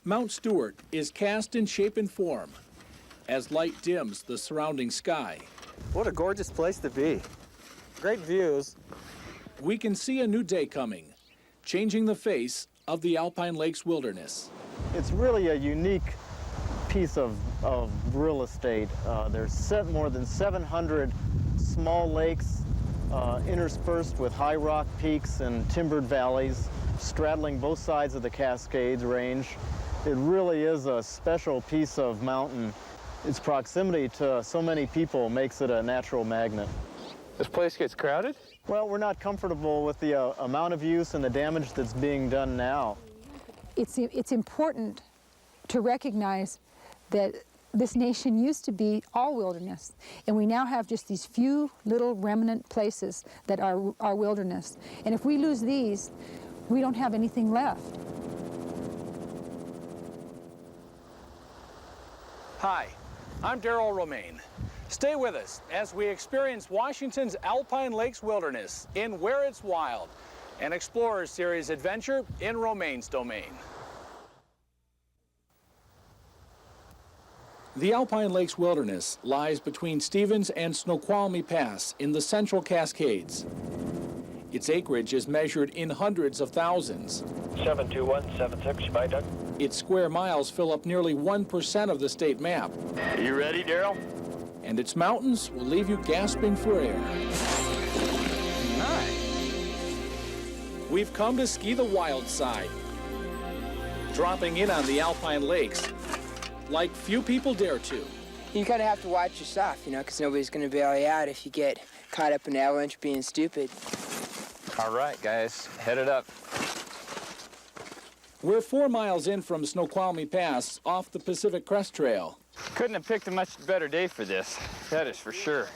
Mount Stewart is cast in shape and form as light dims the surrounding sky. What a gorgeous place to be. Great views. We can see a new day coming, changing the face of the Alpine Lakes wilderness. It's really a unique piece of real estate. There's more than 700 small lakes interspersed with high rock peaks and timbered valleys straddling both sides of the Cascades Range. It really is a special piece of mountain. Its proximity to so many people makes it a natural magnet. This place gets crowded? Well, we're not comfortable with the amount of use and the damage that's being done now. It's important to recognize that this nation used to be all wilderness, and we now have just these few little remnant places that are wilderness. And if we lose these, we don't have anything left. Hi, I'm Romeyn. Stay with us as we experience Washington's Alpine Lakes wilderness in Where It's Wild, an Explorer Series adventure in Romeyn's domain. The Alpine Lakes wilderness lies between Stevens and Snoqualmie Pass in the Central Cascades. Its acreage is measured in hundreds of thousands. 72176, bye, Doug. Its square miles fill up nearly 1% of the state map. Are you ready, Daryl? And its mountains will leave you gasping for air. Hi. We've come to ski the wild side, dropping in on the Alpine Lakes like few people dare to. You kind of have to watch your stuff, you know, because nobody's going to bail you out if you get caught up in an avalanche being stupid. All right, guys, head it up. We're 4 miles in from Snoqualmie Pass off the Pacific Crest Trail. Couldn't have picked a much better day for this, that is for sure.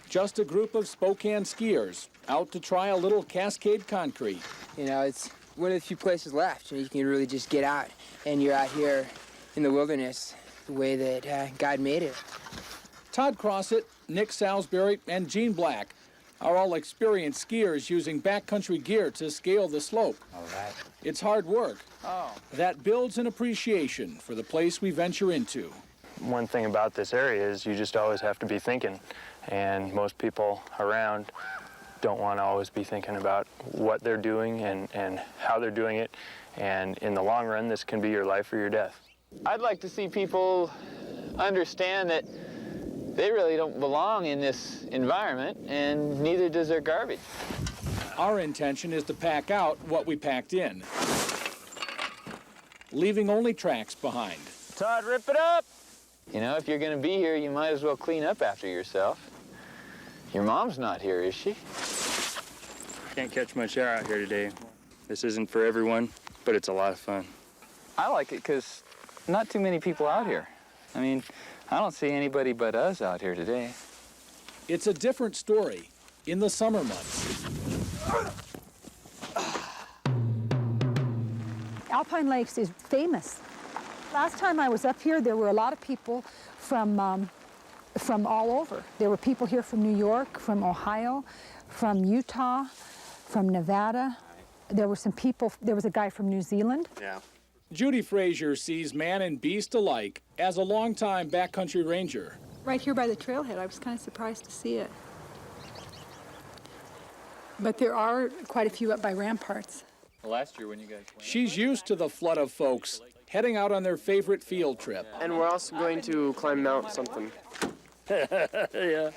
Just a group of Spokane skiers out to try a little Cascade concrete. You know, it's one of the few places left, you can really just get out, and you're out here in the wilderness the way that God made it. Todd Crossett, Nick Salisbury, and Gene Black are all experienced skiers using backcountry gear to scale the slope. All right. It's hard work. That builds an appreciation for the place we venture into. One thing about this area is you just always have to be thinking, and most people around don't want to always be thinking about what they're doing and how they're doing it, and in the long run, this can be your life or your death. I'd like to see people understand that they really don't belong in this environment, and neither does their garbage. Our intention is to pack out what we packed in, leaving only tracks behind. Todd, rip it up! You know, if you're going to be here, you might as well clean up after yourself. Your mom's not here, is she? Can't catch much air out here today. This isn't for everyone, but it's a lot of fun. I like it because not too many people out here. I mean, I don't see anybody but us out here today. It's a different story in the summer months. Alpine Lakes is famous. Last time I was up here, there were a lot of people from all over. There were people here from New York, from Ohio, from Utah, from Nevada. There were some people, there was a guy from New Zealand. Yeah. Judy Frazier sees man and beast alike as a longtime backcountry ranger. Right here by the trailhead, I was kind of surprised to see it. But there are quite a few up by Ramparts. Last year when you guys went. She's used to the flood of folks heading out on their favorite field trip. And we're also going to climb Mount something. Yeah.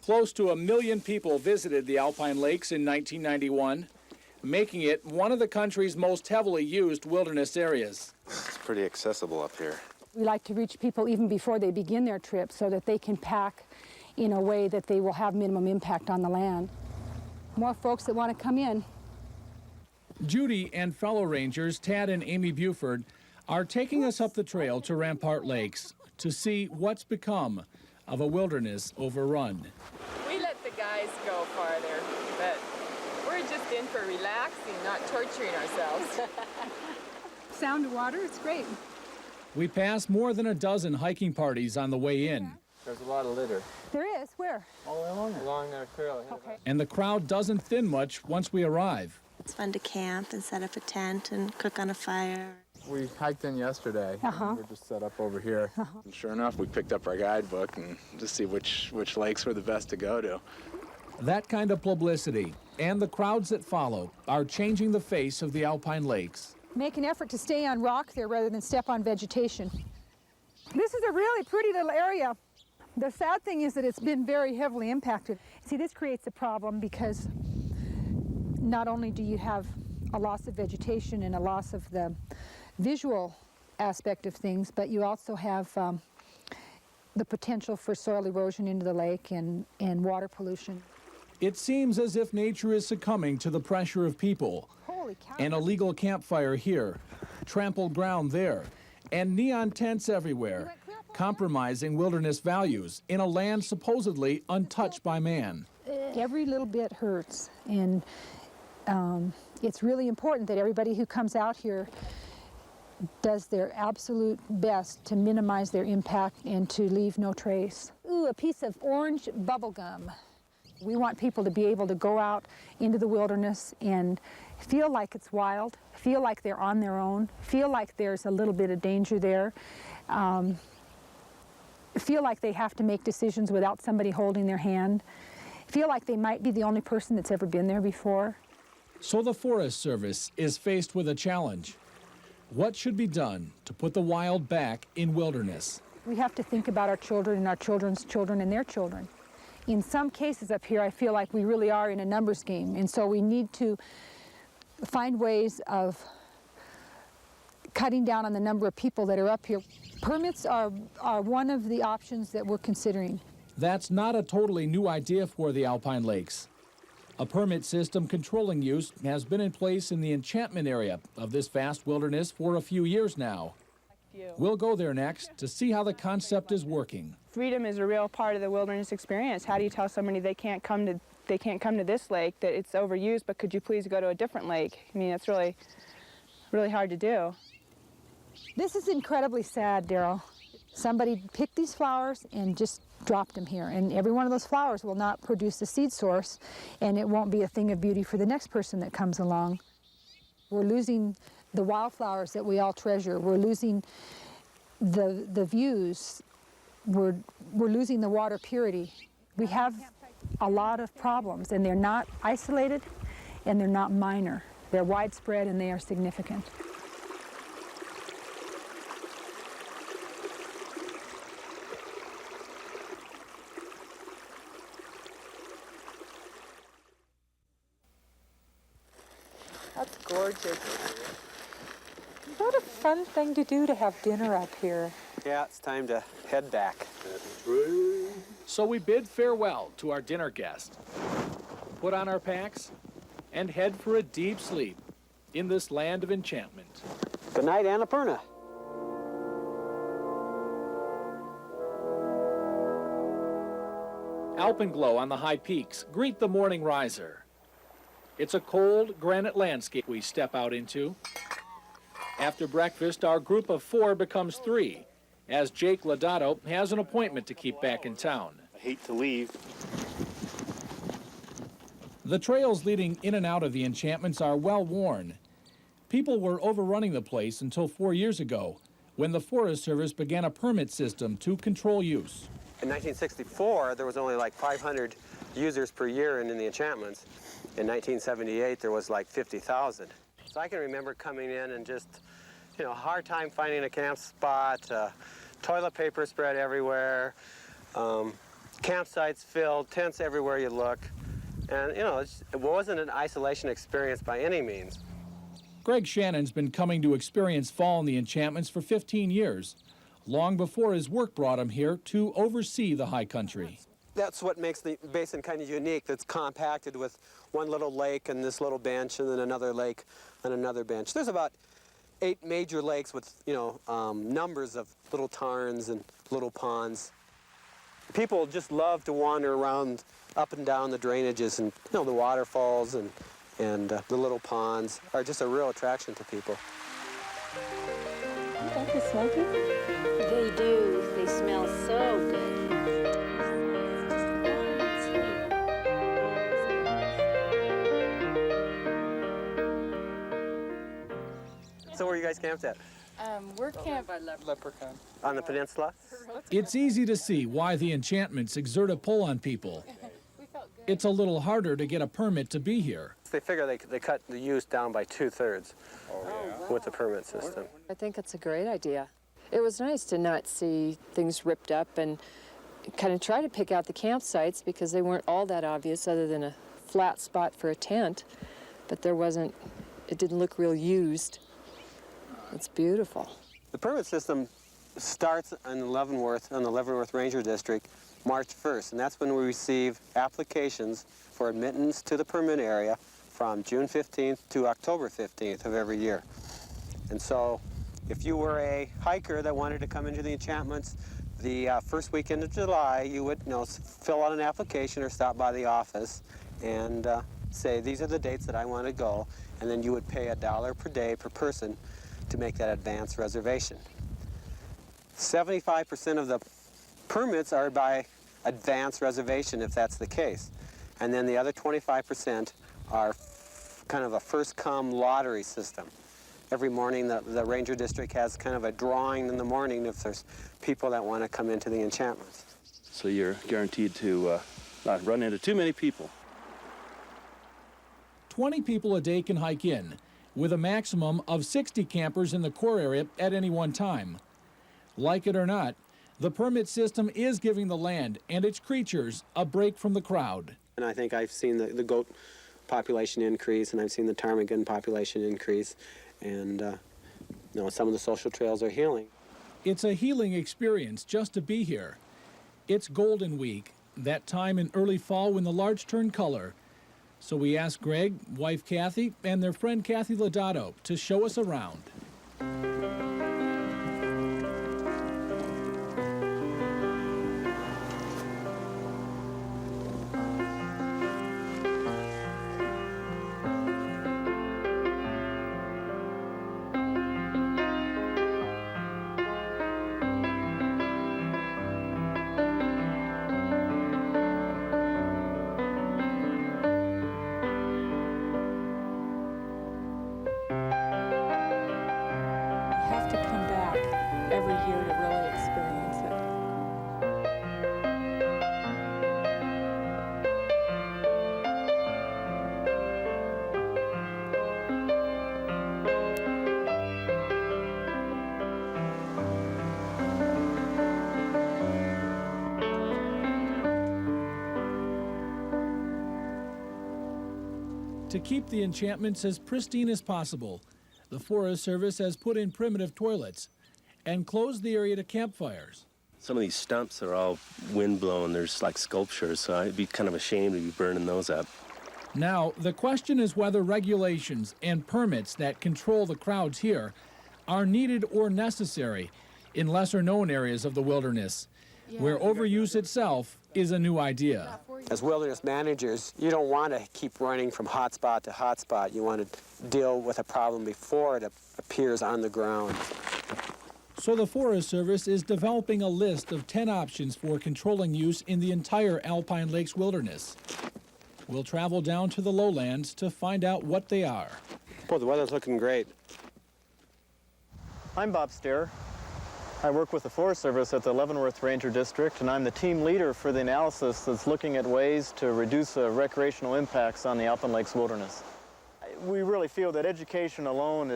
Close to 1 million people visited the Alpine Lakes in 1991, making it one of the country's most heavily used wilderness areas. It's pretty accessible up here. We like to reach people even before they begin their trip so that they can pack in a way that they will have minimum impact on the land. More folks that want to come in. Judy and fellow rangers Tad and Amy Buford are taking us up the trail to Rampart Lakes to see what's become of a wilderness overrun. We let the guys go farther, but we're just in for relaxing, not torturing ourselves. Sound of water, it's great. We pass more than a dozen hiking parties on the way in. There's a lot of litter. There is, where? All the way along there. Along our trail. Okay. And the crowd doesn't thin much once we arrive. It's fun to camp and set up a tent and cook on a fire. We hiked in yesterday. We're just set up over here. And sure enough, we picked up our guidebook and just see which lakes were the best to go to. That kind of publicity and the crowds that follow are changing the face of the Alpine Lakes. Make an effort to stay on rock there rather than step on vegetation. This is a really pretty little area. The sad thing is that it's been very heavily impacted. See, this creates a problem because not only do you have a loss of vegetation and a loss of the visual aspect of things, but you also have the potential for soil erosion into the lake and water pollution. It seems as if nature is succumbing to the pressure of people. Holy cow. An illegal campfire here, trampled ground there, and neon tents everywhere, compromising wilderness values in a land supposedly untouched by man. Every little bit hurts, and it's really important that everybody who comes out here does their absolute best to minimize their impact and to leave no trace. Ooh, a piece of orange bubble gum. We want people to be able to go out into the wilderness and feel like it's wild, feel like they're on their own, feel like there's a little bit of danger there, feel like they have to make decisions without somebody holding their hand, feel like they might be the only person that's ever been there before. So the Forest Service is faced with a challenge. What should be done to put the wild back in wilderness? We have to think about our children and our children's children and their children. In some cases up here, I feel like we really are in a numbers game, and so we need to find ways of cutting down on the number of people that are up here. Permits are one of the options that we're considering. That's not a totally new idea for the Alpine Lakes. A permit system controlling use has been in place in the enchantment area of this vast wilderness for a few years now. We'll go there next to see how the concept is working. Freedom is a real part of the wilderness experience. How do you tell somebody they can't come to this lake, that it's overused, but could you please go to a different lake? I mean, it's really hard to do. This is incredibly sad, Daryl. Somebody picked these flowers and just dropped them here, and every one of those flowers will not produce a seed source, and it won't be a thing of beauty for the next person that comes along. We're losing the wildflowers that we all treasure. We're losing the views. We're losing the water purity. We have a lot of problems, and they're not isolated, and they're not minor. They're widespread, and they are significant. That's gorgeous. What a fun thing to do to have dinner up here. Yeah, it's time to head back. So we bid farewell to our dinner guest, put on our packs, and head for a deep sleep in this land of enchantment. Good night, Annapurna. Alpenglow on the high peaks greet the morning riser. It's a cold granite landscape we step out into. After breakfast, our group of 4 becomes 3, as Jake Lodato has an appointment to keep back in town. I hate to leave. The trails leading in and out of the enchantments are well worn. People were overrunning the place until 4 years ago, when the Forest Service began a permit system to control use. In 1964, there was only like 500 users per year in the enchantments. In 1978, there was like 50,000. So I can remember coming in and just, hard time finding a camp spot, toilet paper spread everywhere, campsites filled, tents everywhere you look. And, it wasn't an isolation experience by any means. Greg Shannon's been coming to experience fall in the enchantments for 15 years, long before his work brought him here to oversee the high country. That's what makes the basin kind of unique. That's compacted with one little lake and this little bench and then another lake and another bench. There's about 8 major lakes with, numbers of little tarns and little ponds. People just love to wander around up and down the drainages, and, the waterfalls and the little ponds are just a real attraction to people. Don't they smell good? They do. They smell so good. So you guys camped at? We're camped by Leprechaun. On the peninsula? It's easy to see why the enchantments exert a pull on people. It's a little harder to get a permit to be here. They figure they cut the use down by 2/3 with the permit system. I think it's a great idea. It was nice to not see things ripped up and kind of try to pick out the campsites because they weren't all that obvious other than a flat spot for a tent, but it didn't look real used. It's beautiful. The permit system starts in Leavenworth, in the Leavenworth Ranger District, March 1st, and that's when we receive applications for admittance to the permit area from June 15th to October 15th of every year. And so if you were a hiker that wanted to come into the enchantments the first weekend of July, you would fill out an application or stop by the office and say, these are the dates that I want to go, and then you would pay $1 per day per person to make that advance reservation. 75% of the permits are by advance reservation, if that's the case. And then the other 25% are kind of a first-come lottery system. Every morning, the Ranger District has kind of a drawing in the morning if there's people that want to come into the enchantments. So you're guaranteed to not run into too many people. 20 people a day can hike in, with a maximum of 60 campers in the core area at any one time. Like it or not, the permit system is giving the land and its creatures a break from the crowd. And I think I've seen the goat population increase, and I've seen the ptarmigan population increase, and some of the social trails are healing. It's a healing experience just to be here. It's Golden Week, that time in early fall when the larch turn color. So we asked Greg, wife Kathy, and their friend Kathy Lodato to show us around. Every year to really experience it. To keep the enchantments as pristine as possible, the Forest Service has put in primitive toilets and closed the area to campfires. Some of these stumps are all wind-blown. There's like sculptures, so I'd be kind of ashamed to be burning those up. Now, the question is whether regulations and permits that control the crowds here are needed or necessary in lesser-known areas of the wilderness, where overuse itself is a new idea. As wilderness managers, you don't want to keep running from hotspot to hotspot. You want to deal with a problem before it appears on the ground. So the Forest Service is developing a list of 10 options for controlling use in the entire Alpine Lakes wilderness. We'll travel down to the lowlands to find out what they are. Boy, the weather's looking great. I'm Bob Stair. I work with the Forest Service at the Leavenworth Ranger District, and I'm the team leader for the analysis that's looking at ways to reduce recreational impacts on the Alpine Lakes wilderness. We really feel that education alone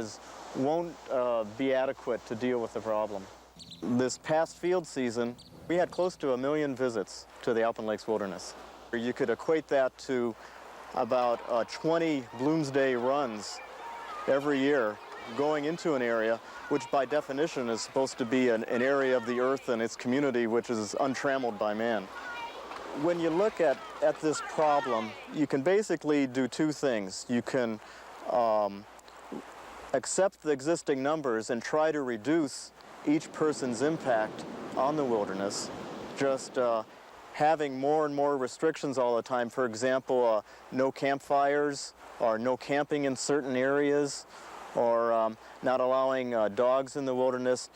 won't be adequate to deal with the problem. This past field season, we had close to 1 million visits to the Alpine Lakes wilderness. You could equate that to about 20 Bloomsday runs every year going into an area which by definition is supposed to be an area of the earth and its community which is untrammeled by man. When you look at this problem, you can basically do two things. You can accept the existing numbers and try to reduce each person's impact on the wilderness, just having more and more restrictions all the time. For example, no campfires or no camping in certain areas, or not allowing dogs in the wilderness.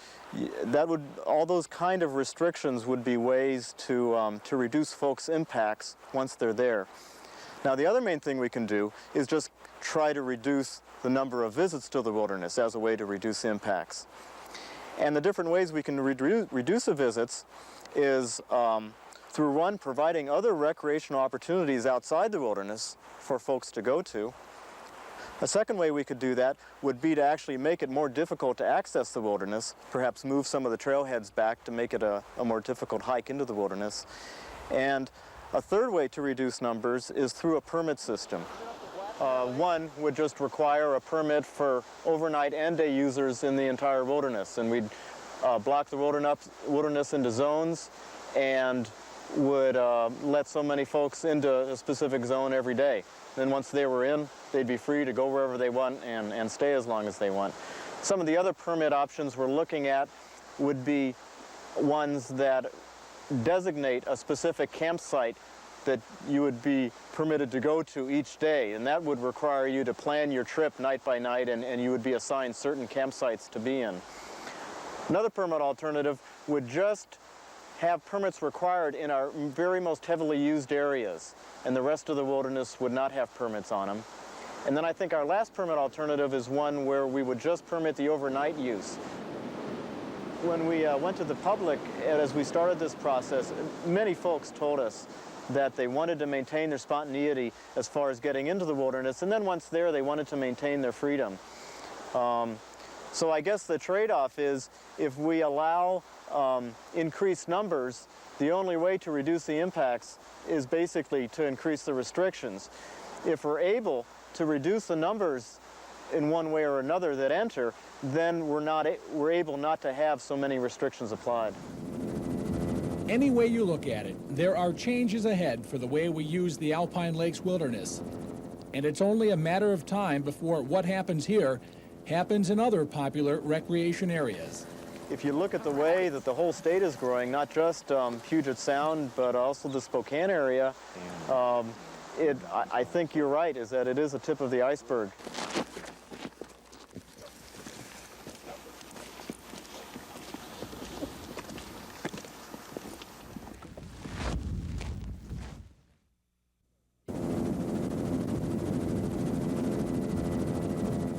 All those kind of restrictions would be ways to reduce folks' impacts once they're there. Now, the other main thing we can do is just try to reduce the number of visits to the wilderness as a way to reduce impacts. And the different ways we can reduce the visits is through one, providing other recreational opportunities outside the wilderness for folks to go to. A second way we could do that would be to actually make it more difficult to access the wilderness, perhaps move some of the trailheads back to make it a more difficult hike into the wilderness. And a third way to reduce numbers is through a permit system. One would just require a permit for overnight and day users in the entire wilderness, and we'd block the wilderness into zones and would let so many folks into a specific zone every day. Then once they were in, they'd be free to go wherever they want and stay as long as they want. Some of the other permit options we're looking at would be ones that designate a specific campsite that you would be permitted to go to each day, and that would require you to plan your trip night by night, and you would be assigned certain campsites to be in. Another permit alternative would just have permits required in our very most heavily used areas, and the rest of the wilderness would not have permits on them. And then I think our last permit alternative is one where we would just permit the overnight use. When we went to the public, as we started this process, many folks told us that they wanted to maintain their spontaneity as far as getting into the wilderness, and then once there, they wanted to maintain their freedom. So I guess the trade-off is if we allow increased numbers, the only way to reduce the impacts is basically to increase the restrictions. If we're able to reduce the numbers in one way or another that enter, then we're able not to have so many restrictions applied. Any way you look at it, there are changes ahead for the way we use the Alpine Lakes wilderness. And it's only a matter of time before what happens here happens in other popular recreation areas. If you look at the way that the whole state is growing, not just Puget Sound, but also the Spokane area, I think you're right, is that it is a tip of the iceberg.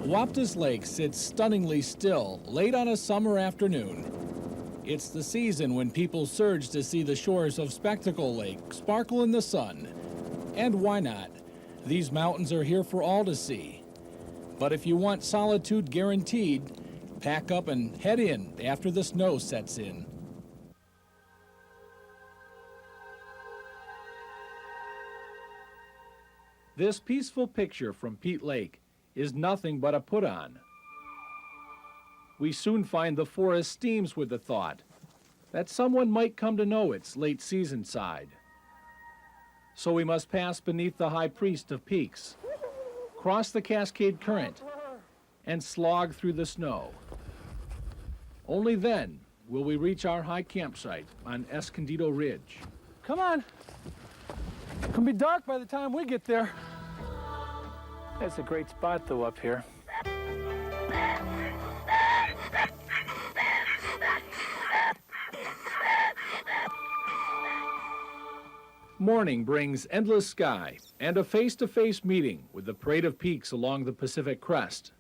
Waptus Lake sits stunningly still late on a summer afternoon. It's the season when people surge to see the shores of Spectacle Lake sparkle in the sun. And why not? These mountains are here for all to see. But if you want solitude guaranteed, pack up and head in after the snow sets in. This peaceful picture from Peat Lake is nothing but a put-on. We soon find the forest steams with the thought that someone might come to know its late season side. So we must pass beneath the high priest of peaks, cross the Cascade Current, and slog through the snow. Only then will we reach our high campsite on Escondido Ridge. Come on. It's gonna be dark by the time we get there. It's a great spot, though, up here. Morning brings endless sky and a face-to-face meeting with the parade of peaks along the Pacific Crest.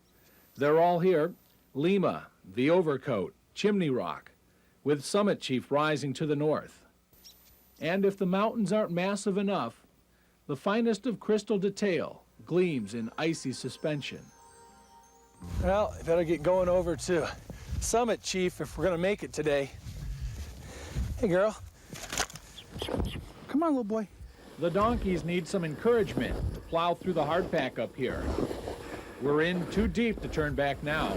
They're all here: Lima, the Overcoat, Chimney Rock, with Summit Chief rising to the north. And if the mountains aren't massive enough, the finest of crystal detail gleams in icy suspension. Well, I better get going over to Summit Chief if we're gonna make it today. Hey, girl. Come on, little boy. The donkeys need some encouragement to plow through the hardpack up here. We're in too deep to turn back now.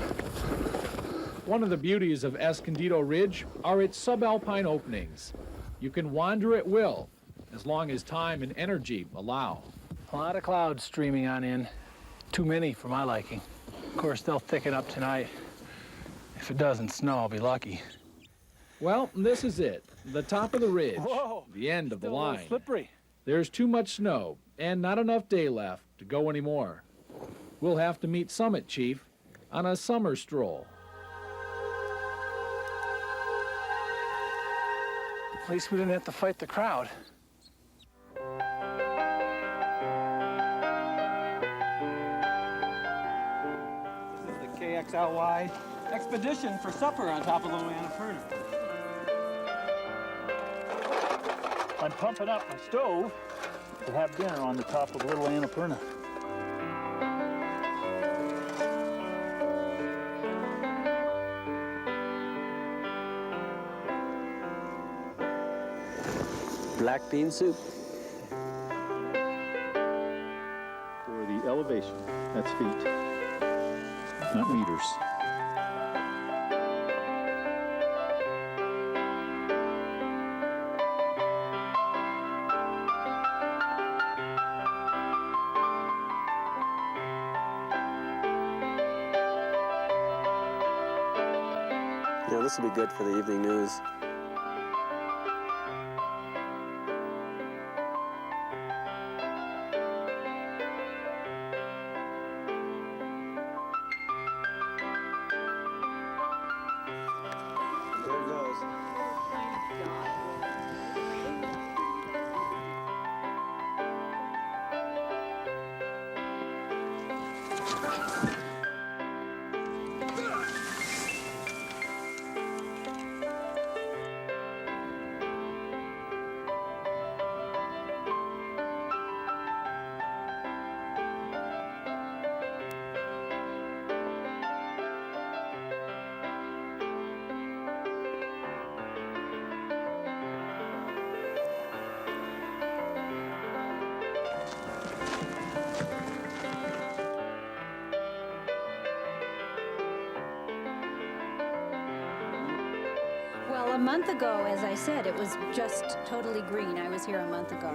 One of the beauties of Escondido Ridge are its subalpine openings. You can wander at will, as long as time and energy allow. A lot of clouds streaming on in. Too many for my liking. Of course, they'll thicken up tonight. If it doesn't snow, I'll be lucky. Well, this is it. The top of the ridge. Whoa, the end of the line. A little slippery. There's too much snow and not enough day left to go anymore. We'll have to meet Summit Chief on a summer stroll. At least we didn't have to fight the crowd. kxly expedition for supper on top of Little Annapurna. I'm pumping up my stove to have dinner on the top of Little Annapurna. Black bean soup. For the elevation, that's feet, not meters. Yeah, this will be good for the evening news. There it goes. Well, a month ago, as I said, it was just totally green. I was here a month ago.